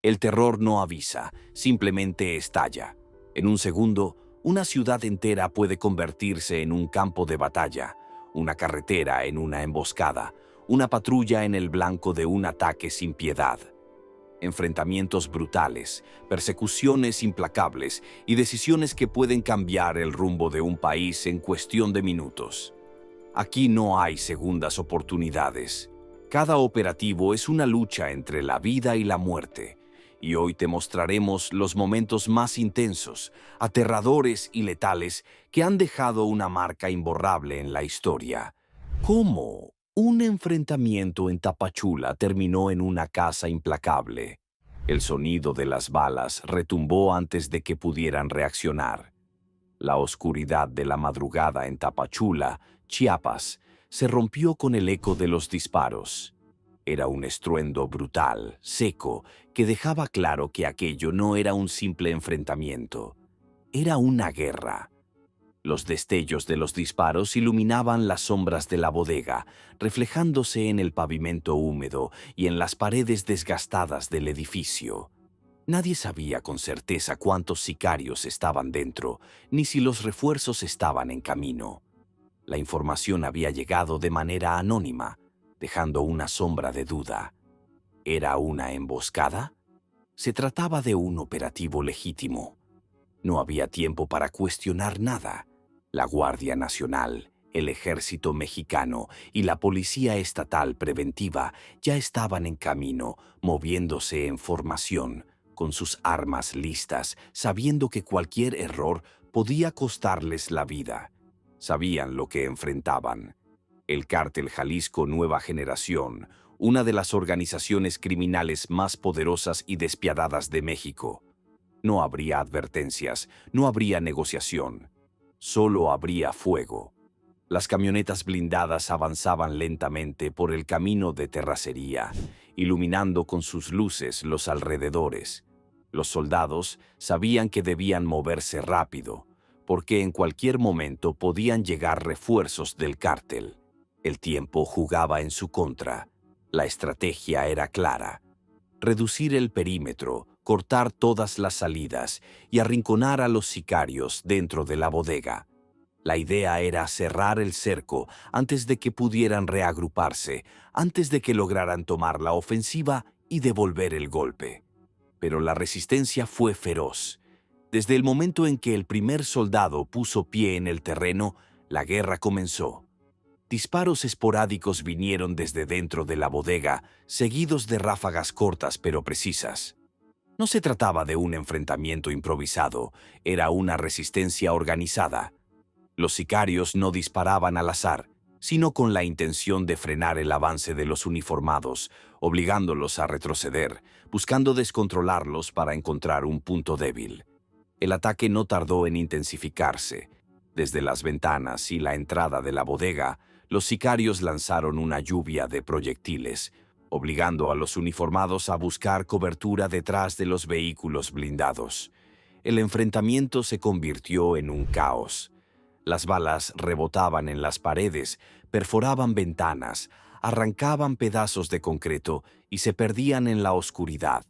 El terror no avisa, simplemente estalla. En un segundo, una ciudad entera puede convertirse en un campo de batalla, una carretera en una emboscada, una patrulla en el blanco de un ataque sin piedad. Enfrentamientos brutales, persecuciones implacables y decisiones que pueden cambiar el rumbo de un país en cuestión de minutos. Aquí no hay segundas oportunidades. Cada operativo es una lucha entre la vida y la muerte, y hoy te mostraremos los momentos más intensos, aterradores y letales que han dejado una marca imborrable en la historia. ¿Cómo un enfrentamiento en Tapachula terminó en una caza implacable? El sonido de las balas retumbó antes de que pudieran reaccionar. La oscuridad de la madrugada en Tapachula, Chiapas, se rompió con el eco de los disparos. Era un estruendo brutal, seco, que dejaba claro que aquello no era un simple enfrentamiento. Era una guerra. Los destellos de los disparos iluminaban las sombras de la bodega, reflejándose en el pavimento húmedo y en las paredes desgastadas del edificio. Nadie sabía con certeza cuántos sicarios estaban dentro, ni si los refuerzos estaban en camino. La información había llegado de manera anónima, dejando una sombra de duda. ¿Era una emboscada? Se trataba de un operativo legítimo. No había tiempo para cuestionar nada. La Guardia Nacional, el Ejército Mexicano y la Policía Estatal Preventiva ya estaban en camino, moviéndose en formación, con sus armas listas, sabiendo que cualquier error podía costarles la vida. Sabían lo que enfrentaban. El Cártel Jalisco Nueva Generación, una de las organizaciones criminales más poderosas y despiadadas de México. No habría advertencias, no habría negociación. Solo habría fuego. Las camionetas blindadas avanzaban lentamente por el camino de terracería, iluminando con sus luces los alrededores. Los soldados sabían que debían moverse rápido, porque en cualquier momento podían llegar refuerzos del cártel. El tiempo jugaba en su contra. La estrategia era clara: reducir el perímetro, cortar todas las salidas y arrinconar a los sicarios dentro de la bodega. La idea era cerrar el cerco antes de que pudieran reagruparse, antes de que lograran tomar la ofensiva y devolver el golpe. Pero la resistencia fue feroz. Desde el momento en que el primer soldado puso pie en el terreno, la guerra comenzó. Disparos esporádicos vinieron desde dentro de la bodega, seguidos de ráfagas cortas pero precisas. No se trataba de un enfrentamiento improvisado, era una resistencia organizada. Los sicarios no disparaban al azar, sino con la intención de frenar el avance de los uniformados, obligándolos a retroceder, buscando descontrolarlos para encontrar un punto débil. El ataque no tardó en intensificarse. Desde las ventanas y la entrada de la bodega, los sicarios lanzaron una lluvia de proyectiles, obligando a los uniformados a buscar cobertura detrás de los vehículos blindados. El enfrentamiento se convirtió en un caos. Las balas rebotaban en las paredes, perforaban ventanas, arrancaban pedazos de concreto y se perdían en la oscuridad.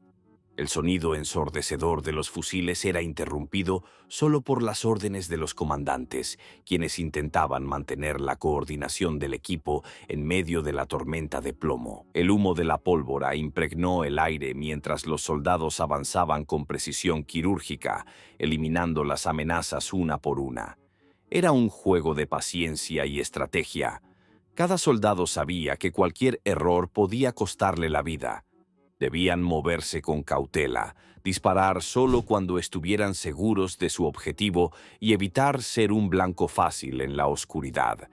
El sonido ensordecedor de los fusiles era interrumpido solo por las órdenes de los comandantes, quienes intentaban mantener la coordinación del equipo en medio de la tormenta de plomo. El humo de la pólvora impregnó el aire mientras los soldados avanzaban con precisión quirúrgica, eliminando las amenazas una por una. Era un juego de paciencia y estrategia. Cada soldado sabía que cualquier error podía costarle la vida. Debían moverse con cautela, disparar solo cuando estuvieran seguros de su objetivo y evitar ser un blanco fácil en la oscuridad.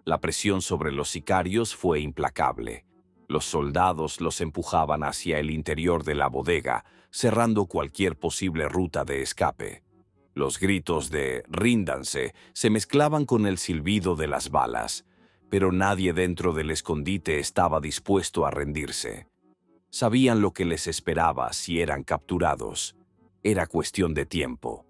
La presión sobre los sicarios fue implacable. Los soldados los empujaban hacia el interior de la bodega, cerrando cualquier posible ruta de escape. Los gritos de «ríndanse» se mezclaban con el silbido de las balas, pero nadie dentro del escondite estaba dispuesto a rendirse. Sabían lo que les esperaba si eran capturados. Era cuestión de tiempo.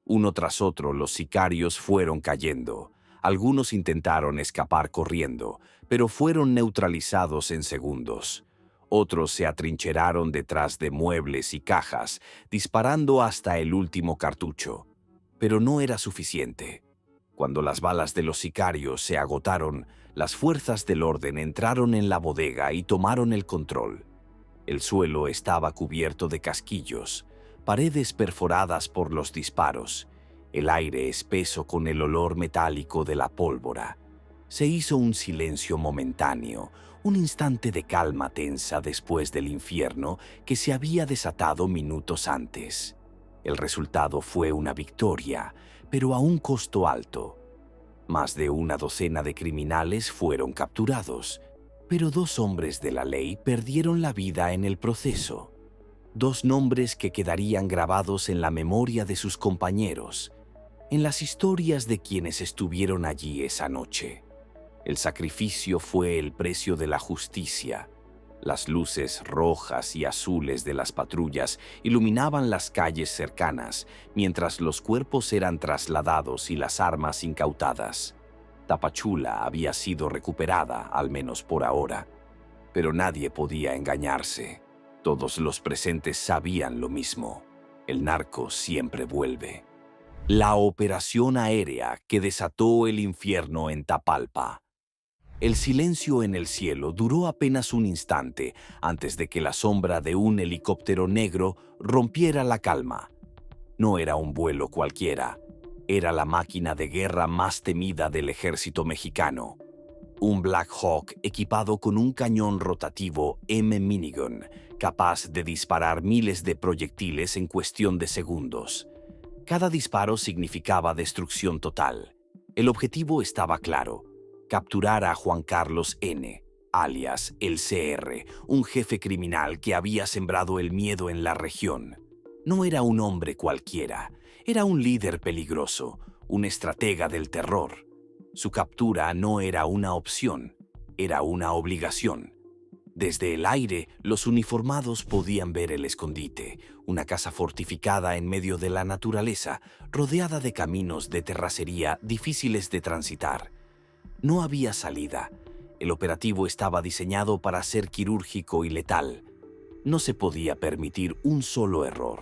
Uno tras otro los sicarios fueron cayendo. Algunos intentaron escapar corriendo, pero fueron neutralizados en segundos. Otros se atrincheraron detrás de muebles y cajas, disparando hasta el último cartucho. Pero no era suficiente. Cuando las balas de los sicarios se agotaron, las fuerzas del orden entraron en la bodega y tomaron el control. El suelo estaba cubierto de casquillos, paredes perforadas por los disparos, el aire espeso con el olor metálico de la pólvora. Se hizo un silencio momentáneo, un instante de calma tensa después del infierno que se había desatado minutos antes. El resultado fue una victoria, pero a un costo alto. Más de una docena de criminales fueron capturados, pero 2 hombres de la ley perdieron la vida en el proceso. 2 nombres que quedarían grabados en la memoria de sus compañeros, en las historias de quienes estuvieron allí esa noche. El sacrificio fue el precio de la justicia. Las luces rojas y azules de las patrullas iluminaban las calles cercanas, mientras los cuerpos eran trasladados y las armas incautadas. Tapachula había sido recuperada, al menos por ahora. Pero nadie podía engañarse. Todos los presentes sabían lo mismo. El narco siempre vuelve. La operación aérea que desató el infierno en Tapalpa. El silencio en el cielo duró apenas un instante antes de que la sombra de un helicóptero negro rompiera la calma. No era un vuelo cualquiera, era la máquina de guerra más temida del ejército mexicano. Un Black Hawk equipado con un cañón rotativo M-Minigun, capaz de disparar miles de proyectiles en cuestión de segundos. Cada disparo significaba destrucción total. El objetivo estaba claro: capturar a Juan Carlos N., alias el CR, un jefe criminal que había sembrado el miedo en la región. No era un hombre cualquiera, era un líder peligroso, un estratega del terror. Su captura no era una opción, era una obligación. Desde el aire, los uniformados podían ver el escondite, una casa fortificada en medio de la naturaleza, rodeada de caminos de terracería difíciles de transitar. No había salida. El operativo estaba diseñado para ser quirúrgico y letal. No se podía permitir un solo error.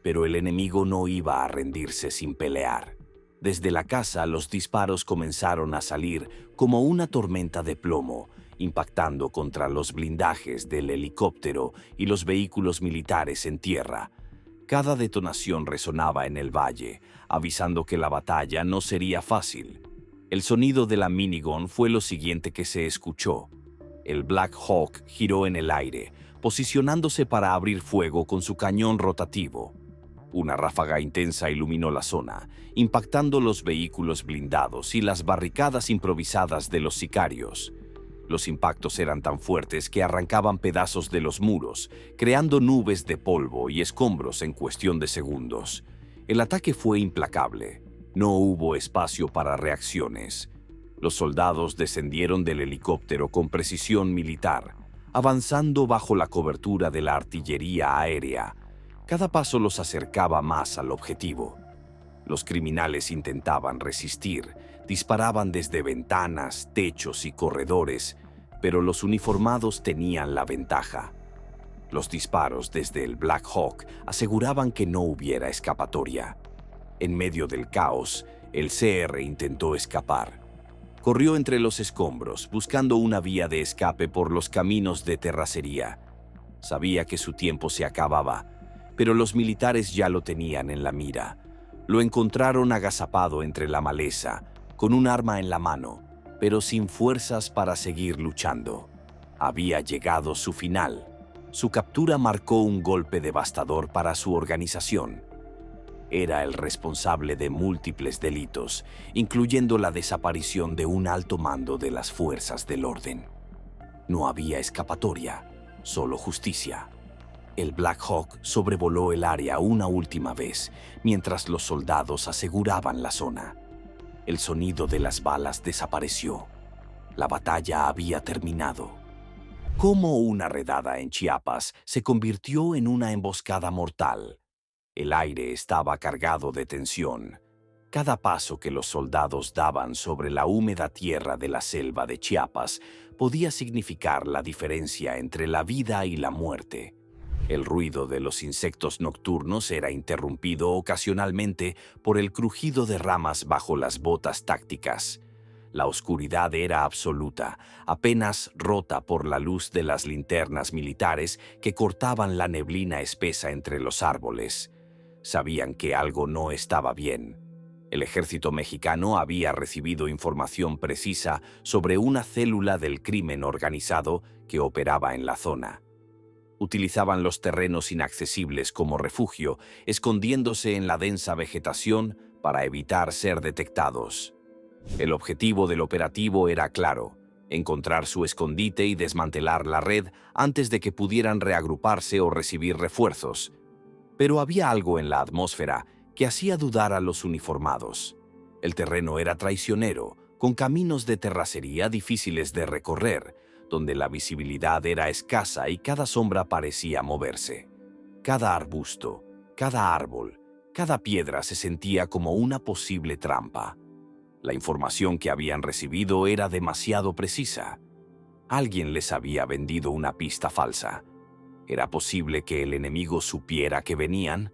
Pero el enemigo no iba a rendirse sin pelear. Desde la casa, los disparos comenzaron a salir como una tormenta de plomo, impactando contra los blindajes del helicóptero y los vehículos militares en tierra. Cada detonación resonaba en el valle, avisando que la batalla no sería fácil. El sonido de la minigun fue lo siguiente que se escuchó. El Black Hawk giró en el aire, posicionándose para abrir fuego con su cañón rotativo. Una ráfaga intensa iluminó la zona, impactando los vehículos blindados y las barricadas improvisadas de los sicarios. Los impactos eran tan fuertes que arrancaban pedazos de los muros, creando nubes de polvo y escombros en cuestión de segundos. El ataque fue implacable. No hubo espacio para reacciones. Los soldados descendieron del helicóptero con precisión militar, avanzando bajo la cobertura de la artillería aérea. Cada paso los acercaba más al objetivo. Los criminales intentaban resistir, disparaban desde ventanas, techos y corredores, pero los uniformados tenían la ventaja. Los disparos desde el Black Hawk aseguraban que no hubiera escapatoria. En medio del caos, el CR intentó escapar. Corrió entre los escombros, buscando una vía de escape por los caminos de terracería. Sabía que su tiempo se acababa, pero los militares ya lo tenían en la mira. Lo encontraron agazapado entre la maleza, con un arma en la mano, pero sin fuerzas para seguir luchando. Había llegado su final. Su captura marcó un golpe devastador para su organización. Era el responsable de múltiples delitos, incluyendo la desaparición de un alto mando de las fuerzas del orden. No había escapatoria, solo justicia. El Black Hawk sobrevoló el área una última vez, mientras los soldados aseguraban la zona. El sonido de las balas desapareció. La batalla había terminado. Como una redada en Chiapas se convirtió en una emboscada mortal. El aire estaba cargado de tensión. Cada paso que los soldados daban sobre la húmeda tierra de la selva de Chiapas podía significar la diferencia entre la vida y la muerte. El ruido de los insectos nocturnos era interrumpido ocasionalmente por el crujido de ramas bajo las botas tácticas. La oscuridad era absoluta, apenas rota por la luz de las linternas militares que cortaban la neblina espesa entre los árboles. Sabían que algo no estaba bien. El ejército mexicano había recibido información precisa sobre una célula del crimen organizado que operaba en la zona. Utilizaban los terrenos inaccesibles como refugio, escondiéndose en la densa vegetación para evitar ser detectados. El objetivo del operativo era claro: encontrar su escondite y desmantelar la red antes de que pudieran reagruparse o recibir refuerzos. Pero había algo en la atmósfera que hacía dudar a los uniformados. El terreno era traicionero, con caminos de terracería difíciles de recorrer, donde la visibilidad era escasa y cada sombra parecía moverse. Cada arbusto, cada árbol, cada piedra se sentía como una posible trampa. La información que habían recibido era demasiado precisa. Alguien les había vendido una pista falsa. ¿Era posible que el enemigo supiera que venían?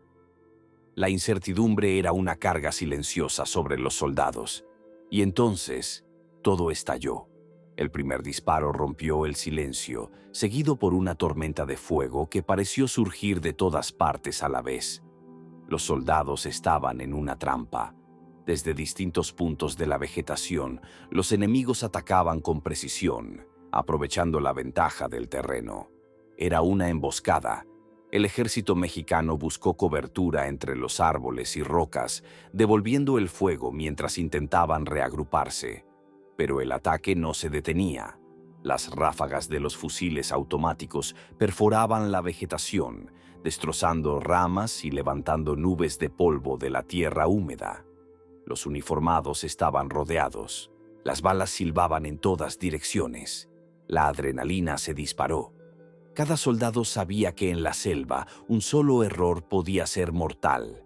La incertidumbre era una carga silenciosa sobre los soldados. Y entonces, todo estalló. El primer disparo rompió el silencio, seguido por una tormenta de fuego que pareció surgir de todas partes a la vez. Los soldados estaban en una trampa. Desde distintos puntos de la vegetación, los enemigos atacaban con precisión, aprovechando la ventaja del terreno. Era una emboscada. El ejército mexicano buscó cobertura entre los árboles y rocas, devolviendo el fuego mientras intentaban reagruparse. Pero el ataque no se detenía. Las ráfagas de los fusiles automáticos perforaban la vegetación, destrozando ramas y levantando nubes de polvo de la tierra húmeda. Los uniformados estaban rodeados. Las balas silbaban en todas direcciones. La adrenalina se disparó. Cada soldado sabía que en la selva un solo error podía ser mortal.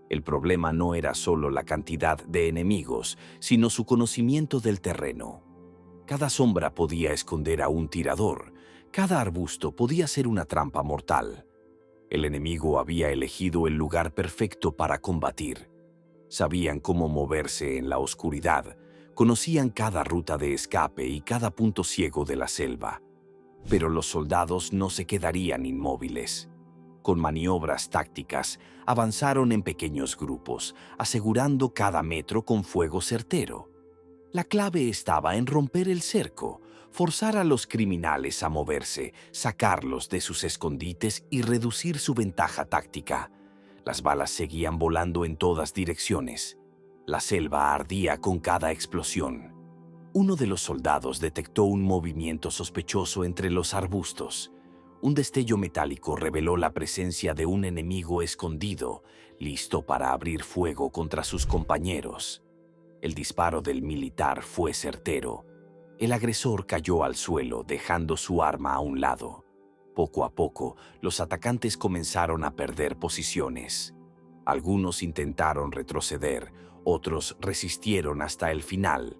El problema no era solo la cantidad de enemigos, sino su conocimiento del terreno. Cada sombra podía esconder a un tirador. Cada arbusto podía ser una trampa mortal. El enemigo había elegido el lugar perfecto para combatir. Sabían cómo moverse en la oscuridad, conocían cada ruta de escape y cada punto ciego de la selva. Pero los soldados no se quedarían inmóviles. Con maniobras tácticas, avanzaron en pequeños grupos, asegurando cada metro con fuego certero. La clave estaba en romper el cerco, forzar a los criminales a moverse, sacarlos de sus escondites y reducir su ventaja táctica. Las balas seguían volando en todas direcciones. La selva ardía con cada explosión. Uno de los soldados detectó un movimiento sospechoso entre los arbustos. Un destello metálico reveló la presencia de un enemigo escondido, listo para abrir fuego contra sus compañeros. El disparo del militar fue certero. El agresor cayó al suelo, dejando su arma a un lado. Poco a poco, los atacantes comenzaron a perder posiciones. Algunos intentaron retroceder, otros resistieron hasta el final.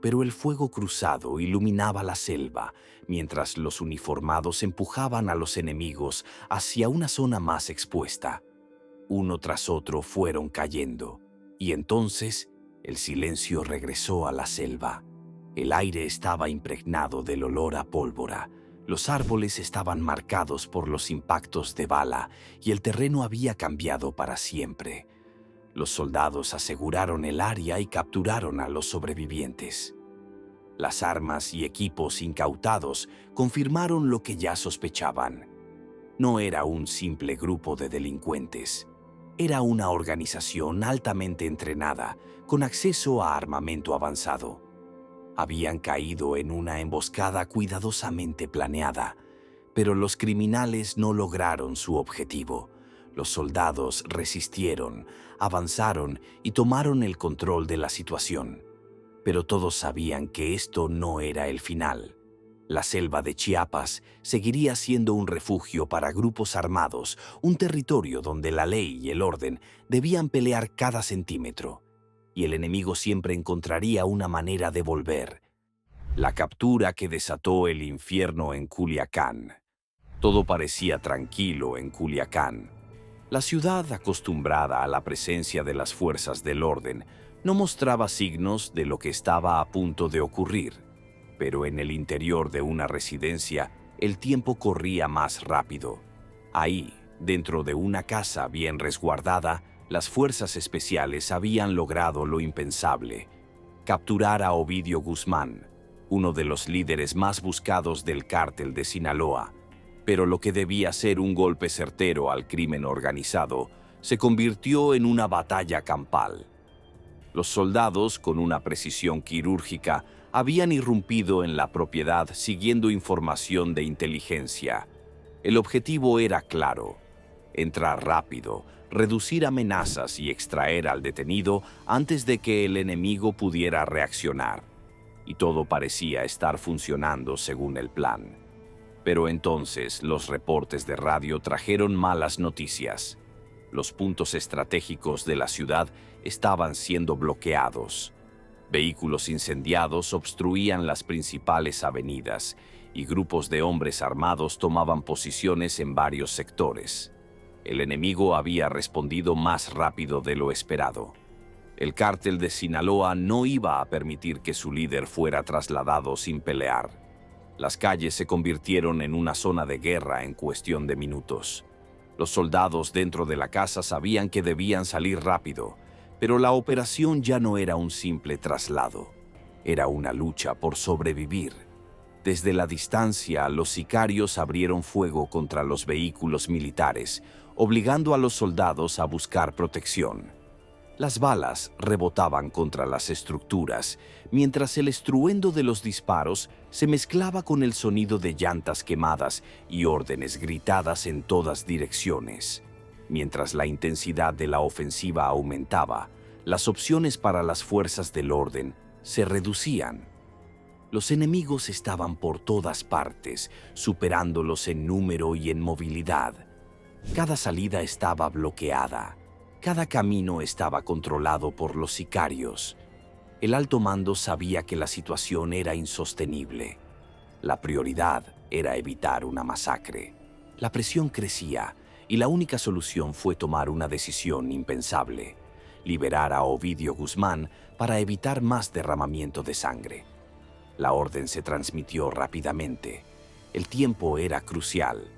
Pero el fuego cruzado iluminaba la selva, mientras los uniformados empujaban a los enemigos hacia una zona más expuesta. Uno tras otro fueron cayendo, y entonces el silencio regresó a la selva. El aire estaba impregnado del olor a pólvora, los árboles estaban marcados por los impactos de bala y el terreno había cambiado para siempre. Los soldados aseguraron el área y capturaron a los sobrevivientes. Las armas y equipos incautados confirmaron lo que ya sospechaban. No era un simple grupo de delincuentes. Era una organización altamente entrenada, con acceso a armamento avanzado. Habían caído en una emboscada cuidadosamente planeada, pero los criminales no lograron su objetivo. Los soldados resistieron, avanzaron y tomaron el control de la situación. Pero todos sabían que esto no era el final. La selva de Chiapas seguiría siendo un refugio para grupos armados, un territorio donde la ley y el orden debían pelear cada centímetro, y el enemigo siempre encontraría una manera de volver. La captura que desató el infierno en Culiacán. Todo parecía tranquilo en Culiacán. La ciudad, acostumbrada a la presencia de las fuerzas del orden, no mostraba signos de lo que estaba a punto de ocurrir. Pero en el interior de una residencia, el tiempo corría más rápido. Ahí, dentro de una casa bien resguardada, las fuerzas especiales habían logrado lo impensable: capturar a Ovidio Guzmán, uno de los líderes más buscados del cártel de Sinaloa. Pero lo que debía ser un golpe certero al crimen organizado se convirtió en una batalla campal. Los soldados, con una precisión quirúrgica, habían irrumpido en la propiedad siguiendo información de inteligencia. El objetivo era claro: entrar rápido, reducir amenazas y extraer al detenido antes de que el enemigo pudiera reaccionar. Y todo parecía estar funcionando según el plan. Pero entonces los reportes de radio trajeron malas noticias. Los puntos estratégicos de la ciudad estaban siendo bloqueados. Vehículos incendiados obstruían las principales avenidas y grupos de hombres armados tomaban posiciones en varios sectores. El enemigo había respondido más rápido de lo esperado. El cártel de Sinaloa no iba a permitir que su líder fuera trasladado sin pelear. Las calles se convirtieron en una zona de guerra en cuestión de minutos. Los soldados dentro de la casa sabían que debían salir rápido, pero la operación ya no era un simple traslado. Era una lucha por sobrevivir. Desde la distancia, los sicarios abrieron fuego contra los vehículos militares, obligando a los soldados a buscar protección. Las balas rebotaban contra las estructuras, mientras el estruendo de los disparos se mezclaba con el sonido de llantas quemadas y órdenes gritadas en todas direcciones. Mientras la intensidad de la ofensiva aumentaba, las opciones para las fuerzas del orden se reducían. Los enemigos estaban por todas partes, superándolos en número y en movilidad. Cada salida estaba bloqueada. Cada camino estaba controlado por los sicarios. El alto mando sabía que la situación era insostenible. La prioridad era evitar una masacre. La presión crecía y la única solución fue tomar una decisión impensable: liberar a Ovidio Guzmán para evitar más derramamiento de sangre. La orden se transmitió rápidamente. El tiempo era crucial.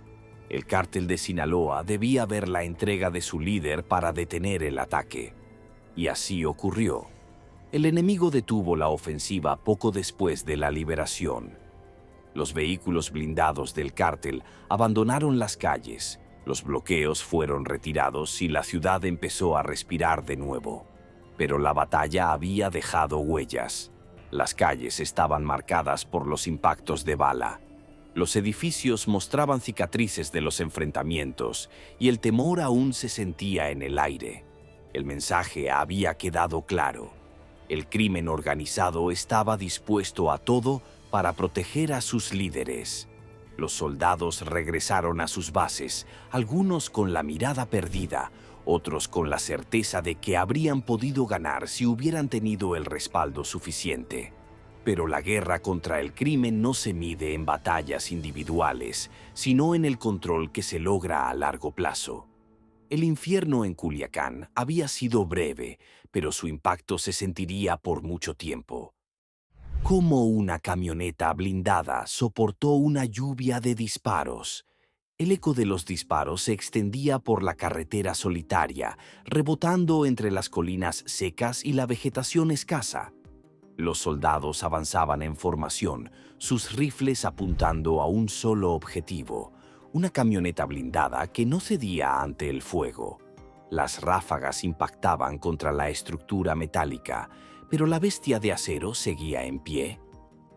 El cártel de Sinaloa debía ver la entrega de su líder para detener el ataque. Y así ocurrió. El enemigo detuvo la ofensiva poco después de la liberación. Los vehículos blindados del cártel abandonaron las calles, los bloqueos fueron retirados y la ciudad empezó a respirar de nuevo. Pero la batalla había dejado huellas. Las calles estaban marcadas por los impactos de bala. Los edificios mostraban cicatrices de los enfrentamientos y el temor aún se sentía en el aire. El mensaje había quedado claro: el crimen organizado estaba dispuesto a todo para proteger a sus líderes. Los soldados regresaron a sus bases, algunos con la mirada perdida, otros con la certeza de que habrían podido ganar si hubieran tenido el respaldo suficiente. Pero la guerra contra el crimen no se mide en batallas individuales, sino en el control que se logra a largo plazo. El infierno en Culiacán había sido breve, pero su impacto se sentiría por mucho tiempo. ¿Cómo una camioneta blindada soportó una lluvia de disparos? El eco de los disparos se extendía por la carretera solitaria, rebotando entre las colinas secas y la vegetación escasa. Los soldados avanzaban en formación, sus rifles apuntando a un solo objetivo: una camioneta blindada que no cedía ante el fuego. Las ráfagas impactaban contra la estructura metálica, pero la bestia de acero seguía en pie.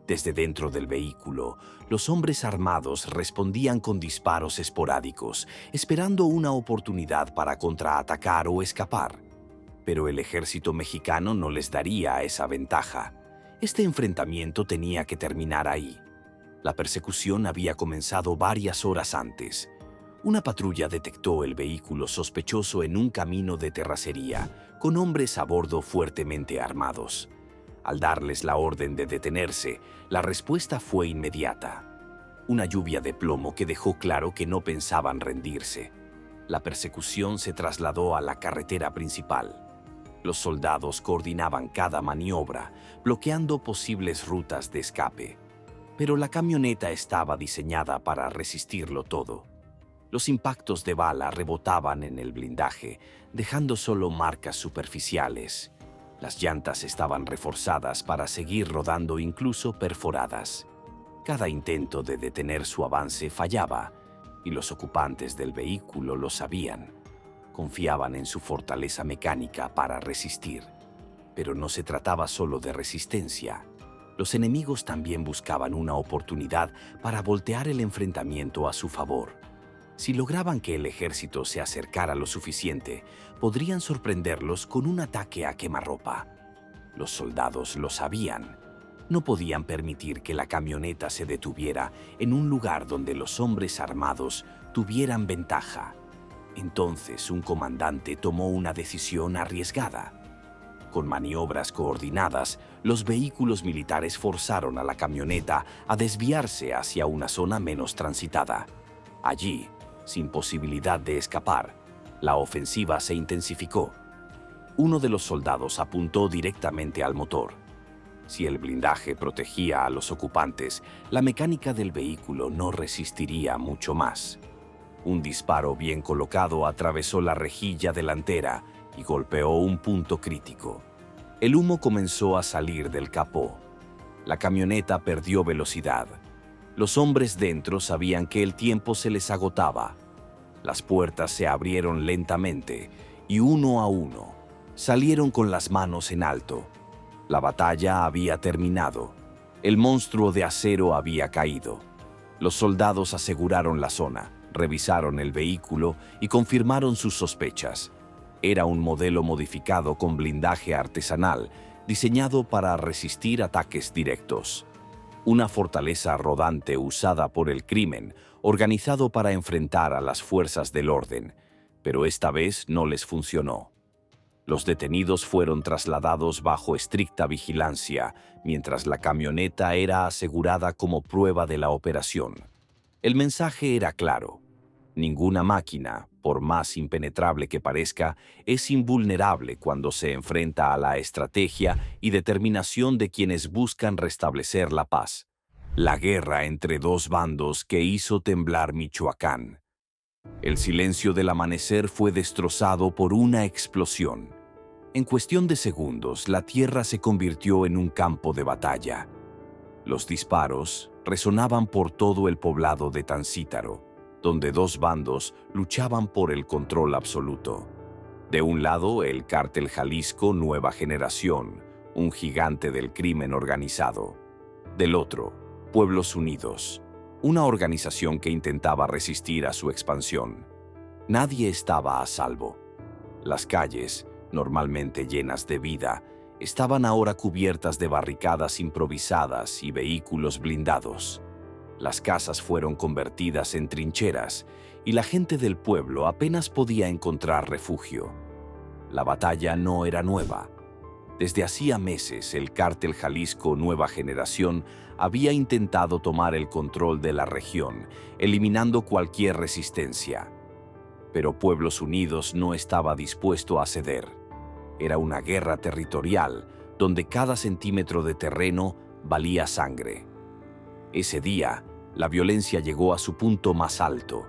Desde dentro del vehículo, los hombres armados respondían con disparos esporádicos, esperando una oportunidad para contraatacar o escapar. Pero el ejército mexicano no les daría esa ventaja. Este enfrentamiento tenía que terminar ahí. La persecución había comenzado varias horas antes. Una patrulla detectó el vehículo sospechoso en un camino de terracería, con hombres a bordo fuertemente armados. Al darles la orden de detenerse, la respuesta fue inmediata. Una lluvia de plomo que dejó claro que no pensaban rendirse. La persecución se trasladó a la carretera principal. Los soldados coordinaban cada maniobra, bloqueando posibles rutas de escape. Pero la camioneta estaba diseñada para resistirlo todo. Los impactos de bala rebotaban en el blindaje, dejando solo marcas superficiales. Las llantas estaban reforzadas para seguir rodando, incluso perforadas. Cada intento de detener su avance fallaba, y los ocupantes del vehículo lo sabían. Confiaban en su fortaleza mecánica para resistir. Pero no se trataba solo de resistencia. Los enemigos también buscaban una oportunidad para voltear el enfrentamiento a su favor. Si lograban que el ejército se acercara lo suficiente, podrían sorprenderlos con un ataque a quemarropa. Los soldados lo sabían. No podían permitir que la camioneta se detuviera en un lugar donde los hombres armados tuvieran ventaja. Entonces un comandante tomó una decisión arriesgada. Con maniobras coordinadas, los vehículos militares forzaron a la camioneta a desviarse hacia una zona menos transitada. Allí, sin posibilidad de escapar, la ofensiva se intensificó. Uno de los soldados apuntó directamente al motor. Si el blindaje protegía a los ocupantes, la mecánica del vehículo no resistiría mucho más. Un disparo bien colocado atravesó la rejilla delantera y golpeó un punto crítico. El humo comenzó a salir del capó. La camioneta perdió velocidad. Los hombres dentro sabían que el tiempo se les agotaba. Las puertas se abrieron lentamente y uno a uno salieron con las manos en alto. La batalla había terminado. El monstruo de acero había caído. Los soldados aseguraron la zona, revisaron el vehículo y confirmaron sus sospechas. Era un modelo modificado con blindaje artesanal, diseñado para resistir ataques directos. Una fortaleza rodante usada por el crimen, organizado para enfrentar a las fuerzas del orden, pero esta vez no les funcionó. Los detenidos fueron trasladados bajo estricta vigilancia, mientras la camioneta era asegurada como prueba de la operación. El mensaje era claro. Ninguna máquina, por más impenetrable que parezca, es invulnerable cuando se enfrenta a la estrategia y determinación de quienes buscan restablecer la paz. La guerra entre dos bandos que hizo temblar Michoacán. El silencio del amanecer fue destrozado por una explosión. En cuestión de segundos, la tierra se convirtió en un campo de batalla. Los disparos resonaban por todo el poblado de Tancítaro, donde dos bandos luchaban por el control absoluto. De un lado, el Cártel Jalisco Nueva Generación, un gigante del crimen organizado. Del otro, Pueblos Unidos, una organización que intentaba resistir a su expansión. Nadie estaba a salvo. Las calles, normalmente llenas de vida, estaban ahora cubiertas de barricadas improvisadas y vehículos blindados. Las casas fueron convertidas en trincheras y la gente del pueblo apenas podía encontrar refugio. La batalla no era nueva. Desde hacía meses, el Cártel Jalisco Nueva Generación había intentado tomar el control de la región, eliminando cualquier resistencia. Pero Pueblos Unidos no estaba dispuesto a ceder. Era una guerra territorial, donde cada centímetro de terreno valía sangre. Ese día, la violencia llegó a su punto más alto.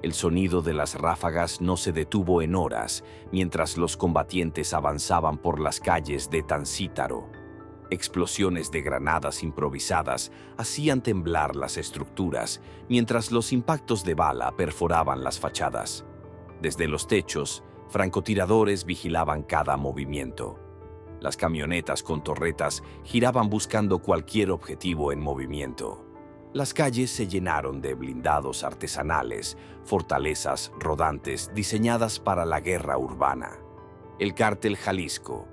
El sonido de las ráfagas no se detuvo en horas, mientras los combatientes avanzaban por las calles de Tancítaro. Explosiones de granadas improvisadas hacían temblar las estructuras, mientras los impactos de bala perforaban las fachadas. Desde los techos, francotiradores vigilaban cada movimiento. Las camionetas con torretas giraban buscando cualquier objetivo en movimiento. Las calles se llenaron de blindados artesanales, fortalezas rodantes diseñadas para la guerra urbana. El Cártel Jalisco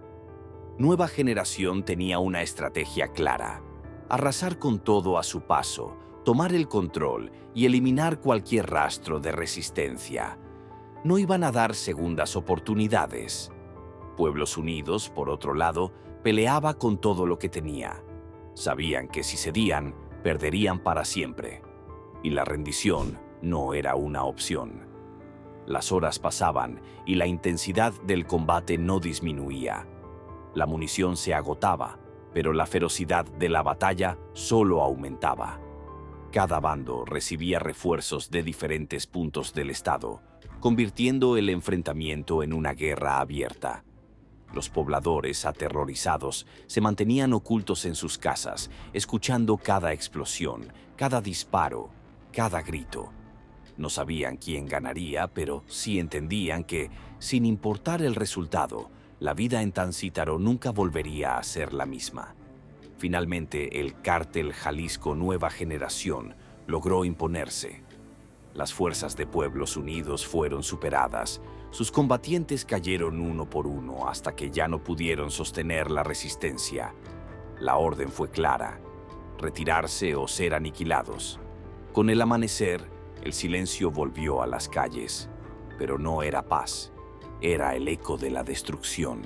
Nueva Generación tenía una estrategia clara: arrasar con todo a su paso, tomar el control y eliminar cualquier rastro de resistencia. No iban a dar segundas oportunidades. Pueblos Unidos, por otro lado, Peleaba con todo lo que tenía. Sabían que si cedían, perderían para siempre. Y la rendición no era una opción. Las horas pasaban y la intensidad del combate no disminuía. La munición se agotaba, pero la ferocidad de la batalla solo aumentaba. Cada bando recibía refuerzos de diferentes puntos del estado, convirtiendo el enfrentamiento en una guerra abierta. Los pobladores, aterrorizados, se mantenían ocultos en sus casas, escuchando cada explosión, cada disparo, cada grito. No sabían quién ganaría, pero sí entendían que, sin importar el resultado, la vida en Tancítaro nunca volvería a ser la misma. Finalmente, el Cártel Jalisco Nueva Generación logró imponerse. Las fuerzas de Pueblos Unidos fueron superadas. Sus combatientes cayeron uno por uno hasta que ya no pudieron sostener la resistencia. La orden fue clara: retirarse o ser aniquilados. Con el amanecer, el silencio volvió a las calles, pero no era paz, era el eco de la destrucción.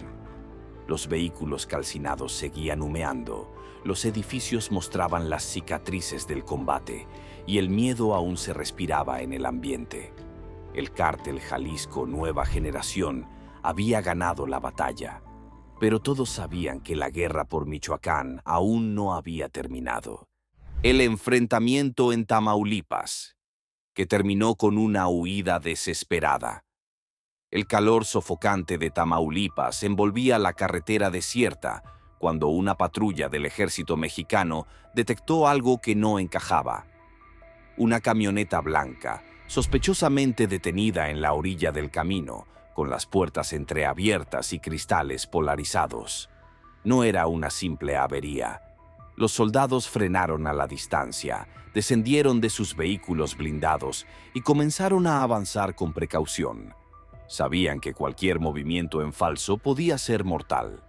Los vehículos calcinados seguían humeando, los edificios mostraban las cicatrices del combate y el miedo aún se respiraba en el ambiente. El Cártel Jalisco Nueva Generación había ganado la batalla, pero todos sabían que la guerra por Michoacán aún no había terminado. El enfrentamiento en Tamaulipas, que terminó con una huida desesperada. El calor sofocante de Tamaulipas envolvía la carretera desierta cuando una patrulla del ejército mexicano detectó algo que no encajaba. Una camioneta blanca, sospechosamente detenida en la orilla del camino, con las puertas entreabiertas y cristales polarizados. No era una simple avería. Los soldados frenaron a la distancia, descendieron de sus vehículos blindados y comenzaron a avanzar con precaución. Sabían que cualquier movimiento en falso podía ser mortal.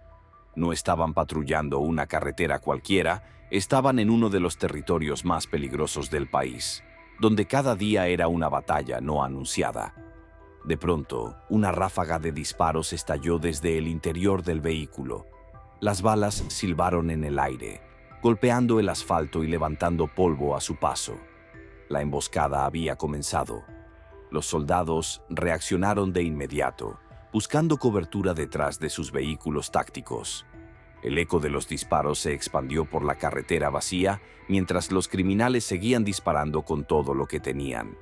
No estaban patrullando una carretera cualquiera, estaban en uno de los territorios más peligrosos del país, donde cada día era una batalla no anunciada. De pronto, una ráfaga de disparos estalló desde el interior del vehículo. Las balas silbaron en el aire, golpeando el asfalto y levantando polvo a su paso. La emboscada había comenzado. Los soldados reaccionaron de inmediato, buscando cobertura detrás de sus vehículos tácticos. El eco de los disparos se expandió por la carretera vacía, mientras los criminales seguían disparando con todo lo que tenían.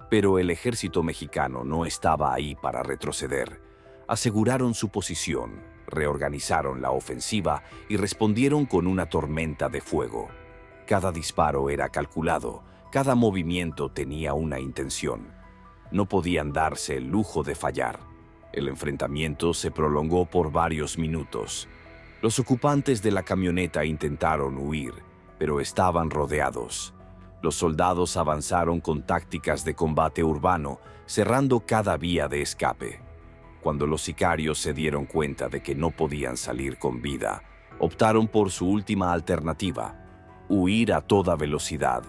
Pero el ejército mexicano no estaba ahí para retroceder. Aseguraron su posición, reorganizaron la ofensiva y respondieron con una tormenta de fuego. Cada disparo era calculado, cada movimiento tenía una intención. No podían darse el lujo de fallar. El enfrentamiento se prolongó por varios minutos. Los ocupantes de la camioneta intentaron huir, pero estaban rodeados. Los soldados avanzaron con tácticas de combate urbano, cerrando cada vía de escape. Cuando los sicarios se dieron cuenta de que no podían salir con vida, optaron por su última alternativa: huir a toda velocidad.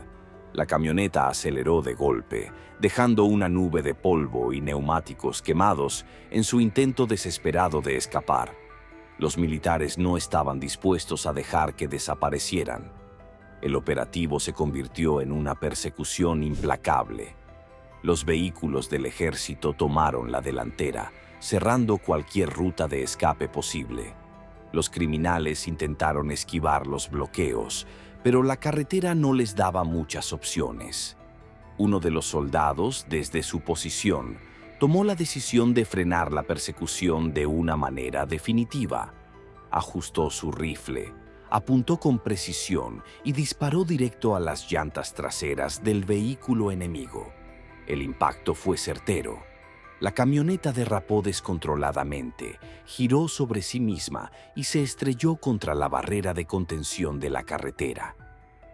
La camioneta aceleró de golpe, dejando una nube de polvo y neumáticos quemados en su intento desesperado de escapar. Los militares no estaban dispuestos a dejar que desaparecieran. El operativo se convirtió en una persecución implacable. Los vehículos del ejército tomaron la delantera, cerrando cualquier ruta de escape posible. Los criminales intentaron esquivar los bloqueos, pero la carretera no les daba muchas opciones. Uno de los soldados, desde su posición, tomó la decisión de frenar la persecución de una manera definitiva. Ajustó su rifle, apuntó con precisión y disparó directo a las llantas traseras del vehículo enemigo. El impacto fue certero. La camioneta derrapó descontroladamente, giró sobre sí misma y se estrelló contra la barrera de contención de la carretera.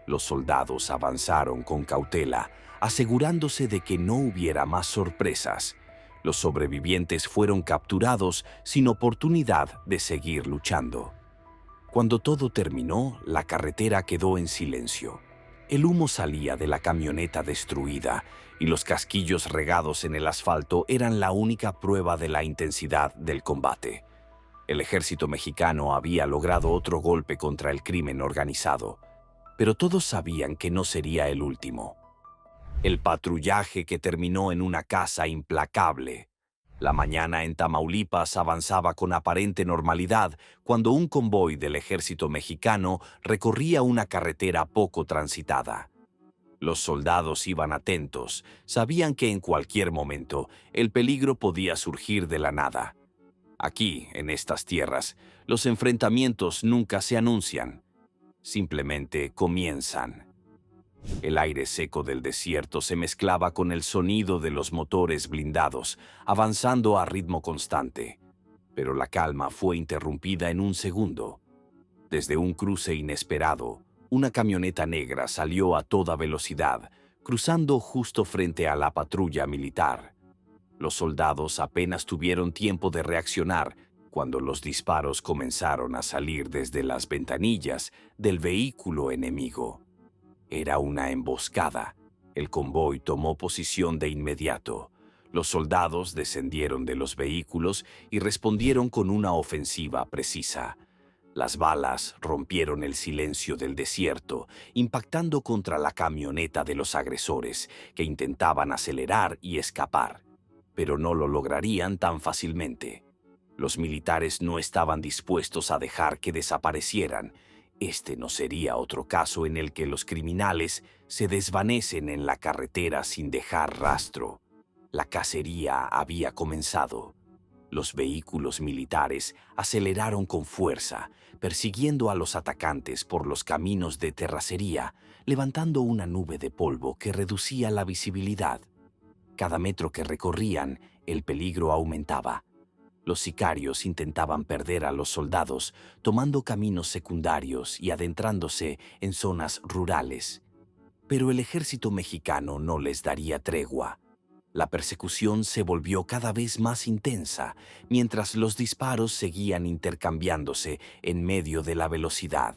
Los soldados avanzaron con cautela, asegurándose de que no hubiera más sorpresas. Los sobrevivientes fueron capturados sin oportunidad de seguir luchando. Cuando todo terminó, la carretera quedó en silencio. El humo salía de la camioneta destruida y los casquillos regados en el asfalto eran la única prueba de la intensidad del combate. El ejército mexicano había logrado otro golpe contra el crimen organizado, pero todos sabían que no sería el último. El patrullaje que terminó en una caza implacable. La mañana en Tamaulipas avanzaba con aparente normalidad cuando un convoy del ejército mexicano recorría una carretera poco transitada. Los soldados iban atentos, sabían que en cualquier momento el peligro podía surgir de la nada. Aquí, en estas tierras, los enfrentamientos nunca se anuncian, simplemente comienzan. El aire seco del desierto se mezclaba con el sonido de los motores blindados, avanzando a ritmo constante. Pero la calma fue interrumpida en un segundo. Desde un cruce inesperado, una camioneta negra salió a toda velocidad, cruzando justo frente a la patrulla militar. Los soldados apenas tuvieron tiempo de reaccionar cuando los disparos comenzaron a salir desde las ventanillas del vehículo enemigo. Era una emboscada. El convoy tomó posición de inmediato. Los soldados descendieron de los vehículos y respondieron con una ofensiva precisa. Las balas rompieron el silencio del desierto, impactando contra la camioneta de los agresores, que intentaban acelerar y escapar. Pero no lo lograrían tan fácilmente. Los militares no estaban dispuestos a dejar que desaparecieran. Este no sería otro caso en el que los criminales se desvanecen en la carretera sin dejar rastro. La cacería había comenzado. Los vehículos militares aceleraron con fuerza, persiguiendo a los atacantes por los caminos de terracería, levantando una nube de polvo que reducía la visibilidad. Cada metro que recorrían, el peligro aumentaba. Los sicarios intentaban perder a los soldados, tomando caminos secundarios y adentrándose en zonas rurales. Pero el ejército mexicano no les daría tregua. La persecución se volvió cada vez más intensa, mientras los disparos seguían intercambiándose en medio de la velocidad.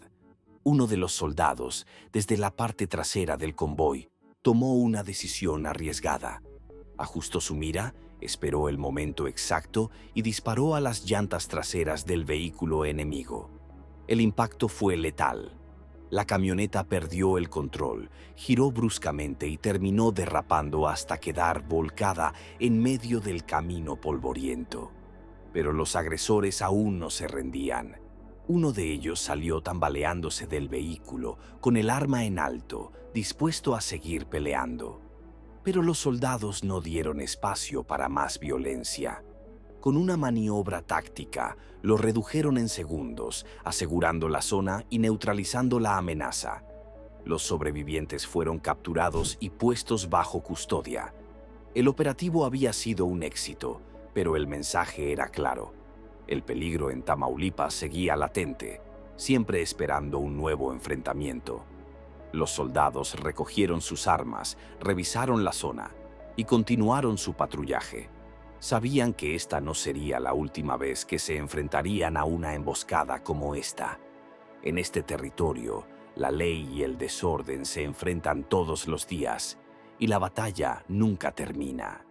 Uno de los soldados, desde la parte trasera del convoy, tomó una decisión arriesgada. Ajustó su mira, esperó el momento exacto y disparó a las llantas traseras del vehículo enemigo. El impacto fue letal. La camioneta perdió el control, giró bruscamente y terminó derrapando hasta quedar volcada en medio del camino polvoriento. Pero los agresores aún no se rendían. Uno de ellos salió tambaleándose del vehículo, con el arma en alto, dispuesto a seguir peleando. Pero los soldados no dieron espacio para más violencia. Con una maniobra táctica, lo redujeron en segundos, asegurando la zona y neutralizando la amenaza. Los sobrevivientes fueron capturados y puestos bajo custodia. El operativo había sido un éxito, pero el mensaje era claro. El peligro en Tamaulipas seguía latente, siempre esperando un nuevo enfrentamiento. Los soldados recogieron sus armas, revisaron la zona y continuaron su patrullaje. Sabían que esta no sería la última vez que se enfrentarían a una emboscada como esta. En este territorio, la ley y el desorden se enfrentan todos los días y la batalla nunca termina.